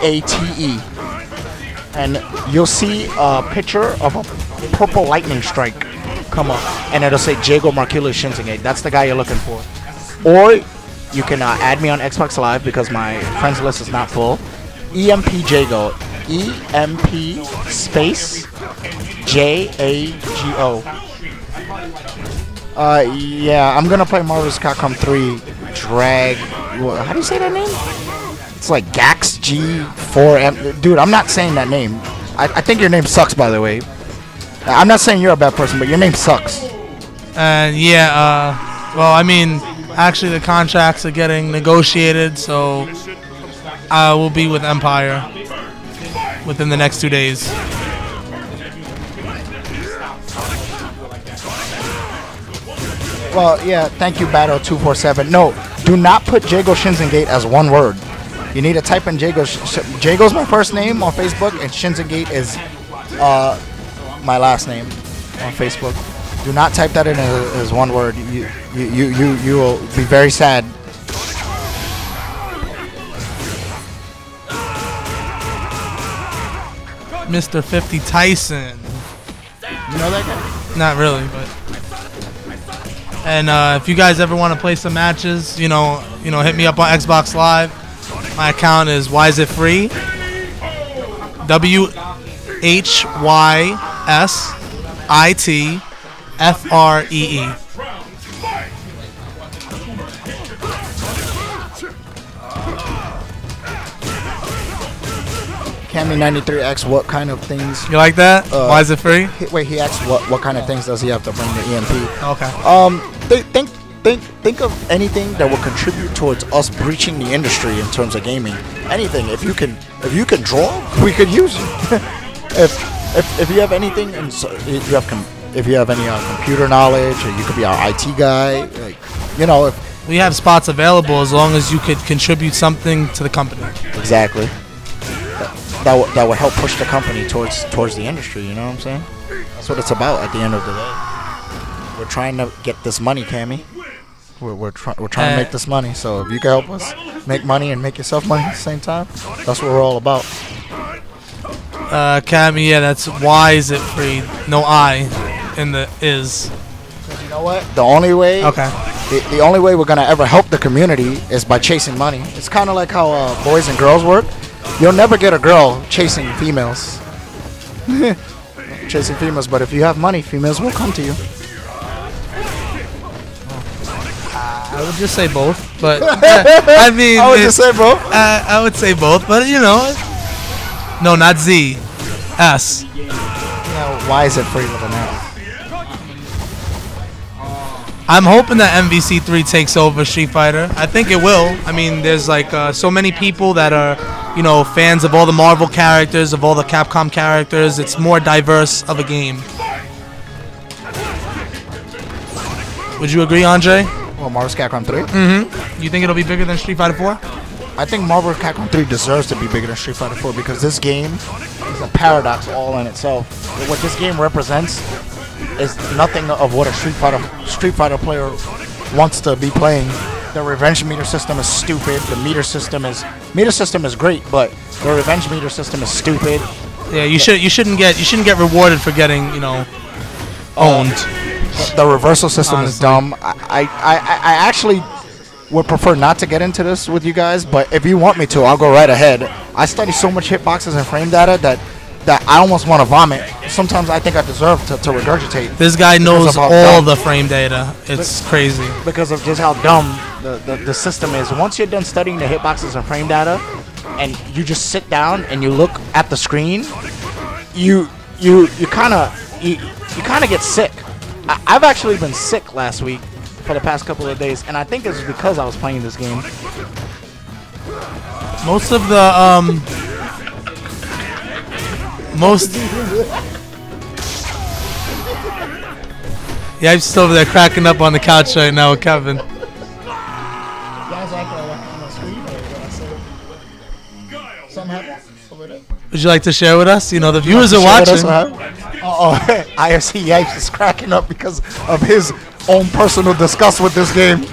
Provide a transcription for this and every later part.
GATE. And you'll see a picture of a purple lightning strike come up, and it'll say Jago Marquillo Shinzengate. That's the guy you're looking for. Or you can add me on Xbox Live because my friends list is not full. EMP Jago. EMP space JAGO. Yeah, I'm gonna play Marvel vs. Capcom 3 Drag. How do you say that name? It's like Gax G4M. Dude, I'm not saying that name. I think your name sucks, by the way. I'm not saying you're a bad person, but your name sucks. Yeah, well, I mean, actually the contracts are getting negotiated, so I will be with Empire within the next 2 days. Well, yeah, thank you, Battle247. No, do not put Jago Shinzengate as one word. You need to type in Jago. Jago's my first name on Facebook, and Shinzengate is my last name on Facebook. Do not type that in as one word. You will be very sad. Mr. 50 Tyson. You know that guy? Not really, but. And if you guys ever want to play some matches, you know, hit me up on Xbox Live. My account is WhyIsItFree. WHYSITFREE. Cammy93 what kind of things? You like that? Why is it free? Wait, he asks what kind of things does he have to bring to EMP? Okay. Think of anything that will contribute towards us breaching the industry in terms of gaming. Anything. If you can draw, we could use you. if you have anything, and so if you have any computer knowledge, or you could be our IT guy, like, you know. If we have spots available as long as you could contribute something to the company. Exactly. That would help push the company towards the industry. You know what I'm saying? That's what it's about at the end of the day. We're trying to get this money, Cammy. We're trying to make this money. So if you can help us make money and make yourself money at the same time, that's what we're all about. Cammy, yeah, that's why is it free? No I in the is. You know what? The only way. Okay. The only way we're gonna ever help the community is by chasing money. It's kind of like how boys and girls work. You'll never get a girl chasing females. Chasing females, but if you have money, females will come to you. I would just say both, but I mean, I would just say both. I would say both, but you know, no, not Z, S. Now, why is it free with an S? I'm hoping that MVC3 takes over Street Fighter. I think it will. I mean, there's like so many people that are, you know, fans of all the Marvel characters, of all the Capcom characters. It's more diverse of a game. Would you agree, Andre? Well, Marvel vs. Capcom 3? Mm-hmm. You think it'll be bigger than Street Fighter 4? I think Marvel vs. Capcom 3 deserves to be bigger than Street Fighter 4 because this game is a paradox all in itself. What this game represents is nothing of what a Street Fighter player wants to be playing. The revenge meter system is stupid. The meter system is great, but the revenge meter system is stupid. Yeah, you shouldn't get rewarded for getting, you know, owned. The reversal system is dumb. I actually would prefer not to get into this with you guys, but if you want me to, I'll go right ahead. I study so much hitboxes and frame data that I almost want to vomit. Sometimes I think I deserve to regurgitate. This guy knows all the frame data. It's crazy. Because of just how dumb the system is. Once you're done studying the hitboxes and frame data, and you just sit down and you look at the screen, you kind of get sick. I've actually been sick last week for the past couple of days, and I think it's because I was playing this game. Most of the yeah, I'm still over there cracking up on the couch right now with Kevin. Would you like to share with us? You know, the viewers are watching. IFC Yipes is cracking up because of his own personal disgust with this game.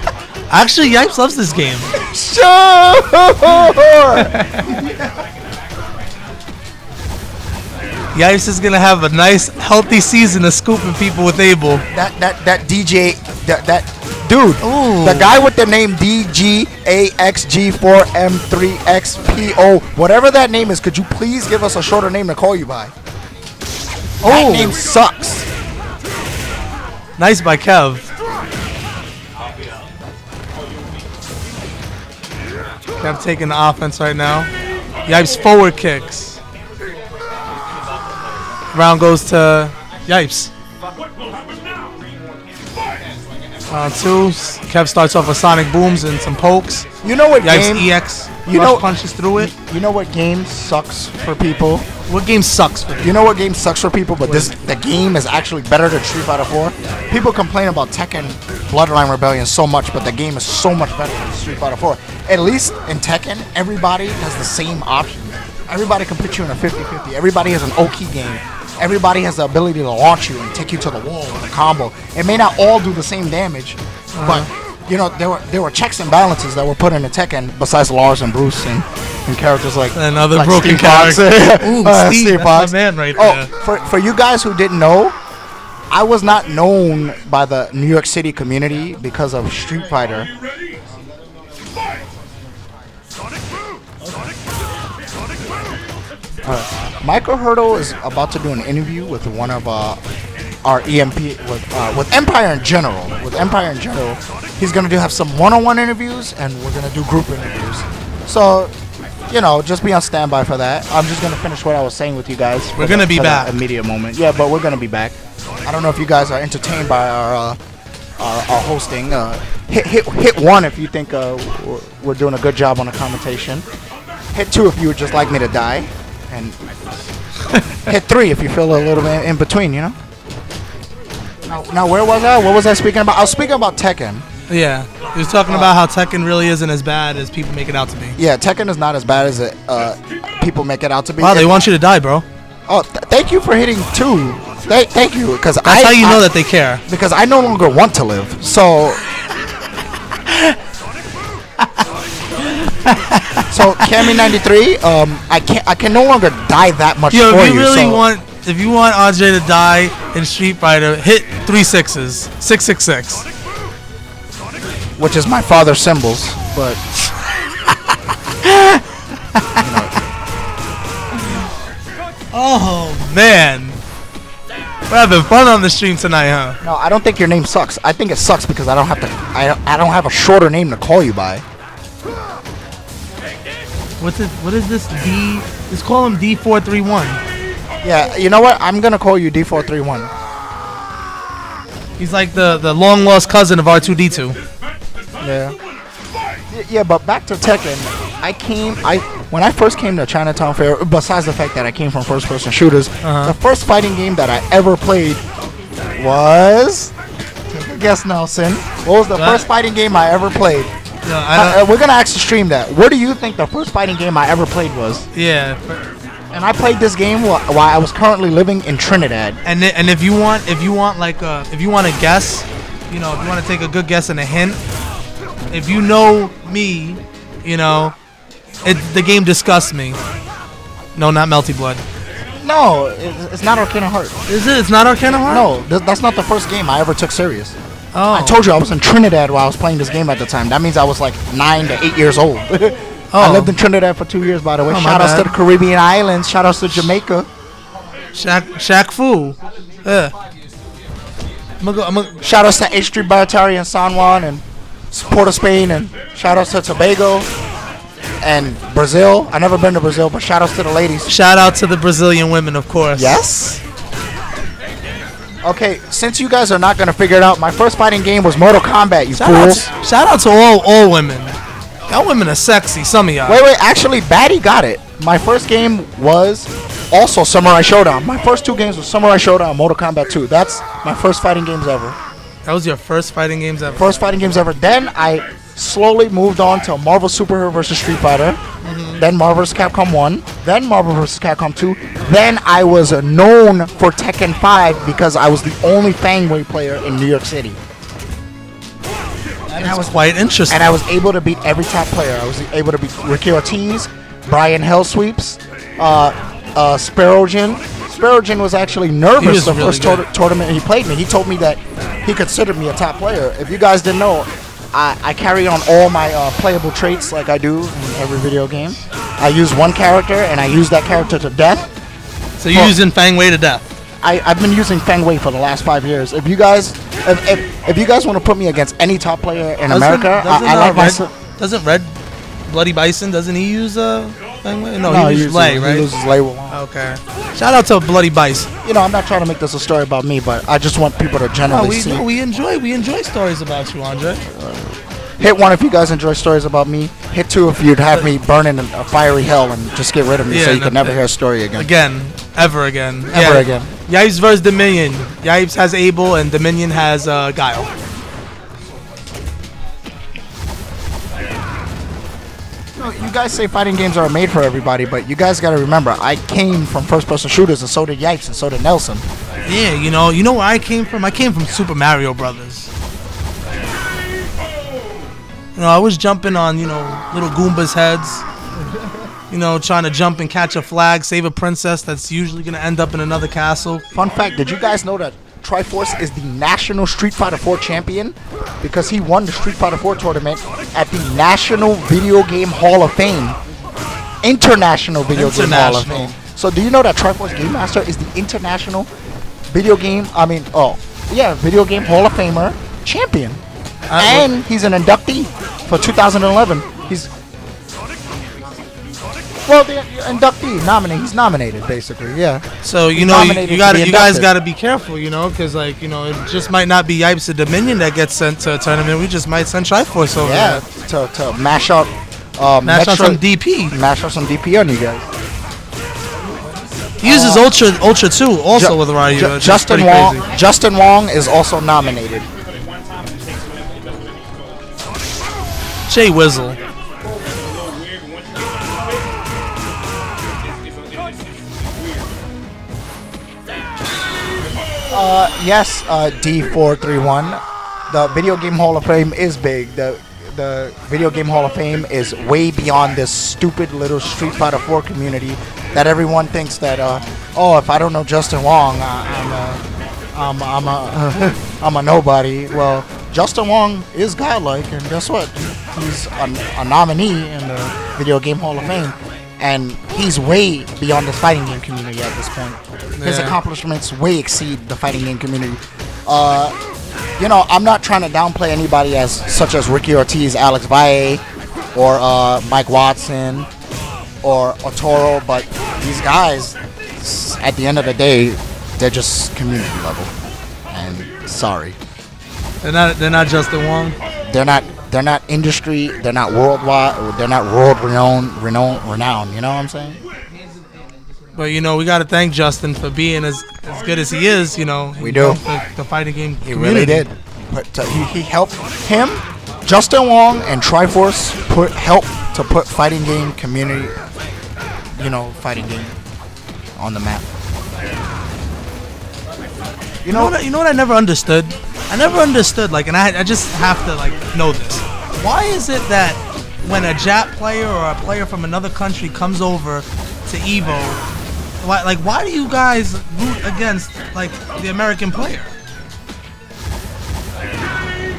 Actually, Yipes loves this game. Sure! Yipes is gonna have a nice, healthy season of scooping people with Abel. That DJ, that dude, Ooh. the guy with the name DGAXG4M3XPO, whatever that name is, could you please give us a shorter name to call you by? That name sucks. Nice by Kev. Kev taking the offense right now. Yipes forward kicks. Round goes to Yipes. Round 2. Kev starts off with sonic booms and some pokes. You know what Yipes game? EX. You know, punches through it. You know what game sucks for people? What game sucks for people? You know what game sucks for people? But the game is actually better than Street Fighter 4. People complain about Tekken Bloodline Rebellion so much, but the game is so much better than Street Fighter 4. At least in Tekken, everybody has the same options. Everybody can put you in a 50-50. Everybody has an OK game. Everybody has the ability to launch you and take you to the wall with a combo. It may not all do the same damage, but you know there were checks and balances that were put into Tekken besides Lars and Bruce and characters like another like broken Steve Fox. character. Ooh, Steve, Steve Fox. that's my man right there. Oh, for you guys who didn't know, I was not known by the New York City community because of Street Fighter. Michael Hurdle is about to do an interview with one of our EMP with Empire in general. With Empire in general, he's gonna have some one-on-one interviews, and we're gonna do group interviews. So, you know, just be on standby for that. I'm just gonna finish what I was saying with you guys. We're gonna be back. Immediate moment. Yeah, but we're gonna be back. I don't know if you guys are entertained by our hosting. Hit 1 if you think we're doing a good job on the commentation. Hit 2 if you would just like me to die. And hit 3 if you feel a little bit in between, you know? Now where was I? What was I speaking about? I was speaking about Tekken. Yeah, he was talking about how Tekken really isn't as bad as people make it out to be. Yeah, Tekken is not as bad as people make it out to be. Wow, they want you to die, bro. Oh, thank you for hitting 2. Thank you, because that's how you know that they care. Because I no longer want to live. So. So Cammy93, I can no longer die that much for you. If you really want, if you want RJ to die in Street Fighter, hit 3 6s, 666, which is my father's symbols, but oh man, we're having fun on the stream tonight, huh? No, I don't think your name sucks. I think it sucks because I don't have a shorter name to call you by. What is this D? Let's call him D431. Yeah, you know what? I'm gonna call you D431. He's like the long lost cousin of R2D2. Yeah. Yeah, but back to Tekken. When I first came to Chinatown Fair, besides the fact that I came from first-person shooters, the first fighting game that I ever played was. Take a guess, Nelson. What was the first fighting game I ever played? No, we're gonna actually stream that. What do you think the first fighting game I ever played was? Yeah. And I played this game while I was currently living in Trinidad. And if you want to guess, you know, if you want to take a good guess and a hint, if you know me, you know, the game disgusts me. No, not Melty Blood. No, it's not Arcana Heart. Is it? It's not Arcana Heart? No, that's not the first game I ever took serious. Oh. I told you I was in Trinidad while I was playing this game at the time. That means I was like 9 to 8 years old. I lived in Trinidad for 2 years, by the way. Shout outs to the Caribbean islands. Shout outs to Jamaica. Shaq Fu. Yeah. Shout outs to H Street Barataria and San Juan and Port of Spain, and shout outs to Tobago and Brazil. I've never been to Brazil, but shout outs to the ladies. Shout out to the Brazilian women, of course. Yes. Okay, since you guys are not gonna figure it out, my first fighting game was Mortal Kombat. You fools! Shout out to all women. Y'all women are sexy. Some of y'all. Wait. Actually, Batty got it. My first game was also Samurai Showdown. My first 2 games were Samurai Showdown and Mortal Kombat 2. That's my first fighting games ever. That was your first fighting games ever? First fighting games ever. Then I slowly moved on to Marvel Superhero vs. Street Fighter. Then Marvel vs. Capcom 1. Then Marvel vs. Capcom 2. Then I was known for Tekken 5 because I was the only Fangway player in New York City. That was quite interesting. And I was able to beat every top player. I was able to beat Ricky Ortiz, Brian Hellsweeps, Sparrowjin, Asperagin was actually nervous the really first tournament he played me. He told me that he considered me a top player. If you guys didn't know, I carry on all my playable traits like I do in every video game. I use one character, and I use that character to death. So you're using Fang Wei to death? I've been using Feng Wei for the last 5 years. If you guys, if you guys want to put me against any top player in America, I like myself. Doesn't Red Bloody Bison? Doesn't he use Feng Wei? No, he uses Lei, right? He uses Lei Wulong. Okay. Shout out to Bloody Bison. You know, I'm not trying to make this a story about me, but I just want people to generally see. No, we enjoy stories about you, Andre. Hit 1 if you guys enjoy stories about me. Hit 2 if you'd have me burn in a fiery hell and just get rid of me so you can never hear a story again. Ever again. Ever again. Yipes versus Dominion. Yipes has Abel and Dominion has Guile. You guys say fighting games are made for everybody, but you guys got to remember, I came from first-person shooters, and so did Yipes, and so did Nelson. Yeah, you know where I came from? I came from Super Mario Brothers. You know, I was jumping on, little Goombas' heads. Trying to jump and catch a flag, save a princess that's usually going to end up in another castle. Fun fact, did you guys know that Triforce is the national Street Fighter 4 champion? Because he won the Street Fighter 4 tournament at the National Video Game Hall of Fame. International Video Game Hall of Fame. So do you know that Triforce Game Master is the international video game Hall of Famer champion? And he's an inductee for 2011. The inductee he's nominated basically, yeah. So you guys gotta be careful, because it just might not be Yipes or Dominion that gets sent to a tournament. We just might send Triforce over there. To mash up, mash out some DP. Mash out some DP on you guys. He uses Ultra 2 also with Ryu. Justin Wong is also nominated. Jay Wizzle. Yes, D431. The Video Game Hall of Fame is big. The Video Game Hall of Fame is way beyond this stupid little Street Fighter 4 community that everyone thinks that, if I don't know Justin Wong, I'm a nobody. Well, Justin Wong is godlike, and guess what? He's a nominee in the Video Game Hall of Fame. And he's way beyond the fighting game community at this point. His accomplishments way exceed the fighting game community. I'm not trying to downplay anybody such as Ricky Ortiz, Alex Valle, or Mike Watson, or Otoro, but these guys, at the end of the day, they're just community level. And sorry. They're not Justin Wong? They're not industry. They're not worldwide. They're not world renowned. You know what I'm saying? But we got to thank Justin for being as good as he is. We do. The fighting game. He really did. But he helped him, Justin Wong, and Triforce help to put fighting game community. Fighting game on the map. You know what I never understood? I never understood, and I just have to, know this. Why is it that when a Jap player or a player from another country comes over to EVO, why do you guys root against, the American player?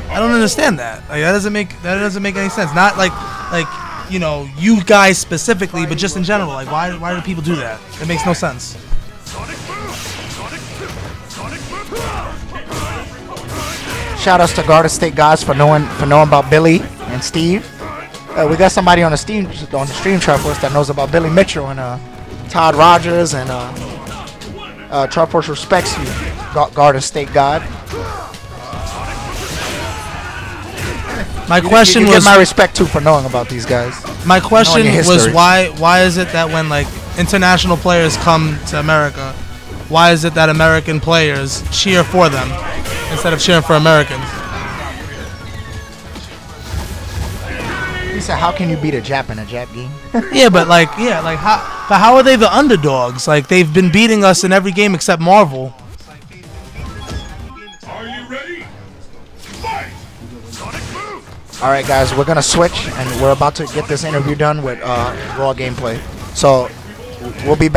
I don't understand that. That doesn't make any sense. Not you guys specifically, but just in general. Why do people do that? It makes no sense. Shout outs to Garden State guys for knowing about Billy and Steve. We got somebody on the stream Triforce that knows about Billy Mitchell and Todd Rogers, and Triforce respects you, Garden State God. My question you was get my respect too for knowing about these guys. My question was why is it that when international players come to America, why is it that American players cheer for them instead of cheering for Americans? He said, "How can you beat a Jap in a Jap game?" Yeah, but how are they the underdogs? They've been beating us in every game except Marvel. Are you ready? Fight! All right, guys, we're gonna switch, and we're about to get this interview done with raw gameplay. So we'll be back.